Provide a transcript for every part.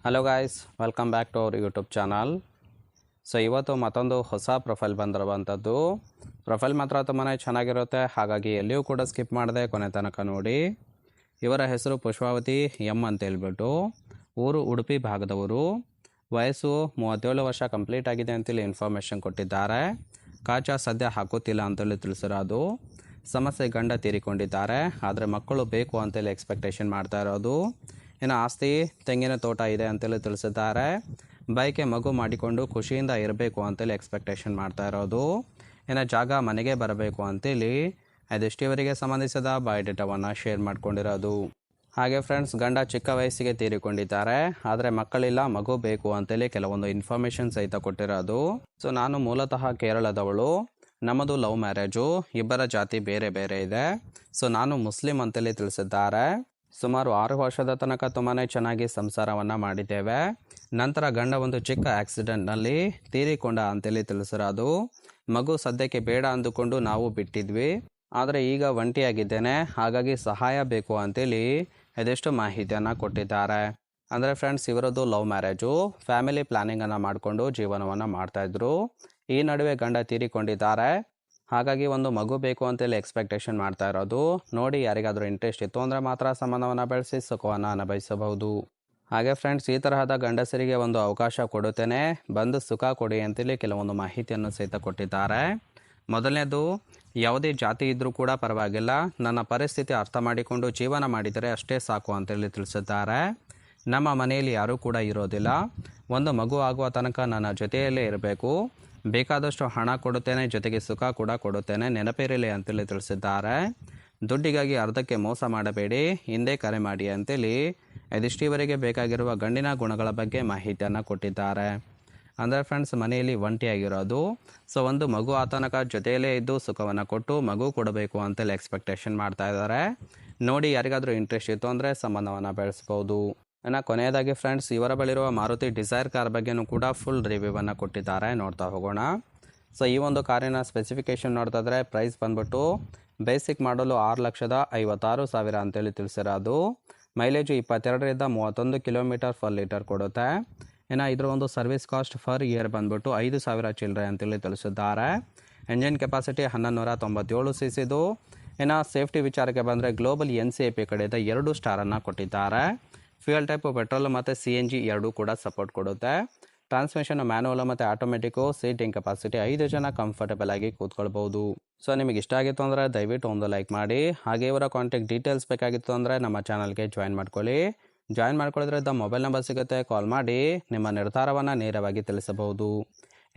Hello guys, welcome back to our YouTube channel. So ಇವತ್ತು ಮತ್ತೊಂದು ಹೊಸ ಪ್ರೊಫೈಲ್ ಬಂದಿರುವಂಥದ್ದು. ಪ್ರೊಫೈಲ್ ಮಾತ್ರ ತುಂಬಾ ಚೆನ್ನಾಗಿರುತ್ತೆ, ಹಾಗಾಗಿ ಎಲ್ಲಿಯೂ ಕೂಡ ಸ್ಕಿಪ್ ಮಾಡದೆ ಕೊನೆ ತನಕ ನೋಡಿ. ಇವರ ಹೆಸರು ಪುಷ್ಪಾವತಿ ಎಂ ಅಂತ ಹೇಳ್ಬಿಟ್ಟು, ಊರು ಉಡುಪಿ ಭಾಗದವರು, ವಯಸ್ಸು 37 ವರ್ಷ ಕಂಪ್ಲೀಟ್ ಆಗಿದೆ ಅಂತೇಳಿ ಇನ್ಫಾರ್ಮೇಷನ್ ಕೊಟ್ಟಿದ್ದಾರೆ. ಕಾಚಾ ಸದ್ಯ ಹಾಕುತ್ತಿಲ್ಲ ಅಂತೇಳಿ ತಿಳಿಸಿರೋದು. ಸಮಸ್ಯೆ ಗಂಡ ತೀರಿಕೊಂಡಿದ್ದಾರೆ, ಆದರೆ ಮಕ್ಕಳು ಬೇಕು ಅಂತೇಳಿ ಎಕ್ಸ್ಪೆಕ್ಟೇಷನ್ ಮಾಡ್ತಾ ಇರೋದು. ಇನ್ನು ಆಸ್ತಿ ತೆಂಗಿನ ತೋಟ ಇದೆ ಅಂತೇಳಿ ತಿಳಿಸಿದ್ದಾರೆ. ಬೈಕೆ ಮಗು ಮಾಡಿಕೊಂಡು ಖುಷಿಯಿಂದ ಇರಬೇಕು ಅಂತೇಳಿ ಎಕ್ಸ್ಪೆಕ್ಟೇಷನ್ ಮಾಡ್ತಾ ಇರೋದು. ಇನ್ನು ಜಾಗ ಮನೆಗೆ ಬರಬೇಕು ಅಂತೇಳಿ ಅದೆಷ್ಟು ಇವರಿಗೆ ಸಂಬಂಧಿಸಿದ ಬಯೋಡೇಟಾವನ್ನು ಶೇರ್ ಮಾಡ್ಕೊಂಡಿರೋದು. ಹಾಗೆ ಫ್ರೆಂಡ್ಸ್, ಗಂಡ ಚಿಕ್ಕ ವಯಸ್ಸಿಗೆ ತೀರಿಕೊಂಡಿದ್ದಾರೆ, ಆದರೆ ಮಕ್ಕಳಿಲ್ಲ, ಮಗು ಬೇಕು ಅಂತೇಳಿ ಕೆಲವೊಂದು ಇನ್ಫಾರ್ಮೇಷನ್ ಸಹಿತ ಕೊಟ್ಟಿರೋದು. ಸೊ ನಾನು ಮೂಲತಃ ಕೇರಳದವಳು, ನಮ್ಮದು ಲವ್ ಮ್ಯಾರೇಜು, ಇಬ್ಬರ ಜಾತಿ ಬೇರೆ ಬೇರೆ ಇದೆ. ಸೊ ನಾನು ಮುಸ್ಲಿಂ ಅಂತೇಳಿ ತಿಳಿಸಿದ್ದಾರೆ. ಸುಮಾರು 6 ವರ್ಷದ ತನಕ ತುಂಬಾ ಚೆನ್ನಾಗಿ ಸಂಸಾರವನ್ನು ಮಾಡಿದ್ದೇವೆ. ನಂತರ ಗಂಡ ಒಂದು ಚಿಕ್ಕ ಆಕ್ಸಿಡೆಂಟ್ನಲ್ಲಿ ತೀರಿಕೊಂಡ ಅಂತೇಳಿ ತಿಳಿಸಿರೋದು. ಮಗು ಸದ್ಯಕ್ಕೆ ಬೇಡ ಅಂದುಕೊಂಡು ನಾವು ಬಿಟ್ಟಿದ್ವಿ, ಆದರೆ ಈಗ ಒಂಟಿಯಾಗಿದ್ದೇನೆ, ಹಾಗಾಗಿ ಸಹಾಯ ಬೇಕು ಅಂತೇಳಿ ಅದೆಷ್ಟು ಮಾಹಿತಿಯನ್ನು ಕೊಟ್ಟಿದ್ದಾರೆ. ಅಂದರೆ ಫ್ರೆಂಡ್ಸ್, ಇವರದ್ದು ಲವ್ ಮ್ಯಾರೇಜು, ಫ್ಯಾಮಿಲಿ ಪ್ಲಾನಿಂಗನ್ನು ಮಾಡಿಕೊಂಡು ಜೀವನವನ್ನು ಮಾಡ್ತಾಯಿದ್ರು. ಈ ನಡುವೆ ಗಂಡ ತೀರಿಕೊಂಡಿದ್ದಾರೆ, ಹಾಗಾಗಿ ಒಂದು ಮಗು ಬೇಕು ಅಂತೇಳಿ ಎಕ್ಸ್ಪೆಕ್ಟೇಷನ್ ಮಾಡ್ತಾ ಇರೋದು. ನೋಡಿ, ಯಾರಿಗಾದರೂ ಇಂಟ್ರೆಸ್ಟ್ ಇತ್ತು ಅಂದರೆ ಮಾತ್ರ ಸಂಬಂಧವನ್ನು ಬೆಳೆಸಿ ಸುಖವನ್ನು ಅನುಭವಿಸಬಹುದು. ಹಾಗೆ ಫ್ರೆಂಡ್ಸ್, ಈ ತರಹದ ಗಂಡಸರಿಗೆ ಒಂದು ಅವಕಾಶ ಕೊಡುತ್ತೇನೆ, ಬಂದು ಸುಖ ಕೊಡಿ ಅಂತೇಳಿ ಕೆಲವೊಂದು ಮಾಹಿತಿಯನ್ನು ಸಹಿತ ಕೊಟ್ಟಿದ್ದಾರೆ. ಮೊದಲನೇದು, ಯಾವುದೇ ಜಾತಿ ಇದ್ದರೂ ಕೂಡ ಪರವಾಗಿಲ್ಲ, ನನ್ನ ಪರಿಸ್ಥಿತಿ ಅರ್ಥ ಮಾಡಿಕೊಂಡು ಜೀವನ ಮಾಡಿದರೆ ಅಷ್ಟೇ ಸಾಕು ಅಂತೇಳಿ ತಿಳಿಸಿದ್ದಾರೆ. ನಮ್ಮ ಮನೆಯಲ್ಲಿ ಯಾರೂ ಕೂಡ ಇರೋದಿಲ್ಲ, ಒಂದು ಮಗು ಆಗುವ ತನಕ ನನ್ನ ಜೊತೆಯಲ್ಲೇ ಇರಬೇಕು, ಬೇಕಾದಷ್ಟು ಹಣ ಕೊಡುತ್ತೇನೆ, ಜೊತೆಗೆ ಸುಖ ಕೂಡ ಕೊಡುತ್ತೇನೆ, ನೆನಪಿರಲಿ ಅಂತೇಳಿ ತಿಳಿಸಿದ್ದಾರೆ. ದುಡ್ಡಿಗಾಗಿ ಅರ್ಧಕ್ಕೆ ಮೋಸ ಮಾಡಬೇಡಿ, ಹಿಂದೆ ಕರೆ ಮಾಡಿ ಅಂತೇಳಿ ಇದಿಷ್ಟಿವರೆಗೆ ಬೇಕಾಗಿರುವ ಗಂಡಿನ ಗುಣಗಳ ಬಗ್ಗೆ ಮಾಹಿತಿಯನ್ನು ಕೊಟ್ಟಿದ್ದಾರೆ. ಅಂದರೆ ಫ್ರೆಂಡ್ಸ್, ಮನೆಯಲ್ಲಿ ಒಂಟಿಯಾಗಿರೋದು, ಸೊ ಒಂದು ಮಗು ಆ ತನಕ ಜೊತೆಯಲ್ಲೇ ಇದ್ದು ಸುಖವನ್ನು ಕೊಟ್ಟು ಮಗು ಕೊಡಬೇಕು ಅಂತೇಳಿ ಎಕ್ಸ್ಪೆಕ್ಟೇಷನ್ ಮಾಡ್ತಾ ಇದ್ದಾರೆ. ನೋಡಿ, ಯಾರಿಗಾದರೂ ಇಂಟ್ರೆಸ್ಟ್ ಇತ್ತು ಅಂದರೆ ಸಂಬಂಧವನ್ನು ಬೆಳೆಸ್ಬೋದು. ಇನ್ನು ಕೊನೆಯದಾಗಿ ಫ್ರೆಂಡ್ಸ್, ಇವರ ಬಳಿರುವ ಮಾರುತಿ ಡಿಸೈರ್ ಕಾರ್ ಬಗ್ಗೆನೂ ಕೂಡ ಫುಲ್ ರಿವ್ಯೂವನ್ನು ಕೊಟ್ಟಿದ್ದಾರೆ, ನೋಡ್ತಾ ಹೋಗೋಣ. ಸೊ ಈ ಒಂದು ಕಾರಿನ ಸ್ಪೆಸಿಫಿಕೇಷನ್ ನೋಡ್ತಾಯಿದ್ರೆ ಪ್ರೈಸ್ ಬಂದ್ಬಿಟ್ಟು ಬೇಸಿಕ್ ಮಾಡಲು 6,56,000 ಅಂತೇಳಿ ತಿಳಿಸಿರೋದು. ಮೈಲೇಜು 22ರಿಂದ 31 ಕಿಲೋಮೀಟರ್ ಪರ್ ಲೀಟರ್ ಕೊಡುತ್ತೆ. ಇನ್ನು ಇದರ ಒಂದು ಸರ್ವಿಸ್ ಕಾಸ್ಟ್ ಫರ್ ಇಯರ್ ಬಂದ್ಬಿಟ್ಟು 5,000 ಚಿಲ್ಲರೆ ಅಂತೇಳಿ ತಿಳಿಸಿದ್ದಾರೆ. Engine capacity 1197 cc. ಇನ್ನು ಸೇಫ್ಟಿ ವಿಚಾರಕ್ಕೆ ಬಂದರೆ ಗ್ಲೋಬಲ್ NCAP ಕಡೆಯಿಂದ 2 ಸ್ಟಾರನ್ನು ಕೊಟ್ಟಿದ್ದಾರೆ. ಫ್ಯೂಯಲ್ ಟೈಪು ಪೆಟ್ರೋಲ್ ಮತ್ತು CNG ಎರಡೂ ಕೂಡ ಸಪೋರ್ಟ್ ಕೊಡುತ್ತೆ. ಟ್ರಾನ್ಸ್ಮಿಷನ್ ಮ್ಯಾನುವಲ್ ಮತ್ತು ಆಟೋಮೆಟಿಕ್ಕು. ಸೀಟಿಂಗ್ ಕೆಪಾಸಿಟಿ 5 ಜನ ಕಂಫರ್ಟಬಲ್ ಆಗಿ ಕೂತ್ಕೊಳ್ಬೋದು. ಸೊ ನಿಮಗೆ ಇಷ್ಟ ಆಗಿತ್ತು ಅಂದರೆ ದಯವಿಟ್ಟು ಒಂದು ಲೈಕ್ ಮಾಡಿ. ಹಾಗೆ ಇವರ ಕಾಂಟ್ಯಾಕ್ಟ್ ಡೀಟೇಲ್ಸ್ ಬೇಕಾಗಿತ್ತು ಅಂದರೆ ನಮ್ಮ ಚಾನಲ್ಗೆ ಜಾಯಿನ್ ಮಾಡ್ಕೊಳ್ಳಿ. ಜಾಯಿನ್ ಮಾಡ್ಕೊಳ್ಳೋದ್ರಿಂದ ಮೊಬೈಲ್ ನಂಬರ್ ಸಿಗುತ್ತೆ, ಕಾಲ್ ಮಾಡಿ ನಿಮ್ಮ ನಿರ್ಧಾರವನ್ನು ನೇರವಾಗಿ ತಿಳಿಸಬಹುದು.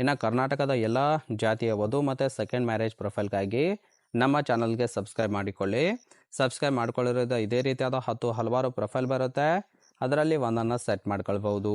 ಇನ್ನು ಕರ್ನಾಟಕದ ಎಲ್ಲ ಜಾತಿಯ ವಧು ಮತ್ತು ಸೆಕೆಂಡ್ ಮ್ಯಾರೇಜ್ ಪ್ರೊಫೈಲ್ಗಾಗಿ ನಮ್ಮ ಚಾನಲ್ಗೆ ಸಬ್ಸ್ಕ್ರೈಬ್ ಮಾಡಿಕೊಳ್ಳಿ. ಸಬ್ಸ್ಕ್ರೈಬ್ ಮಾಡ್ಕೊಳ್ಳೋದ್ರಿಂದ ಇದೇ ರೀತಿಯಾದ ಹಲವಾರು ಪ್ರೊಫೈಲ್ ಬರುತ್ತೆ, ಅದರಲ್ಲಿ ಒಂದನ್ನು ಸೆಟ್ ಮಾಡ್ಕೊಳ್ಬೋದು.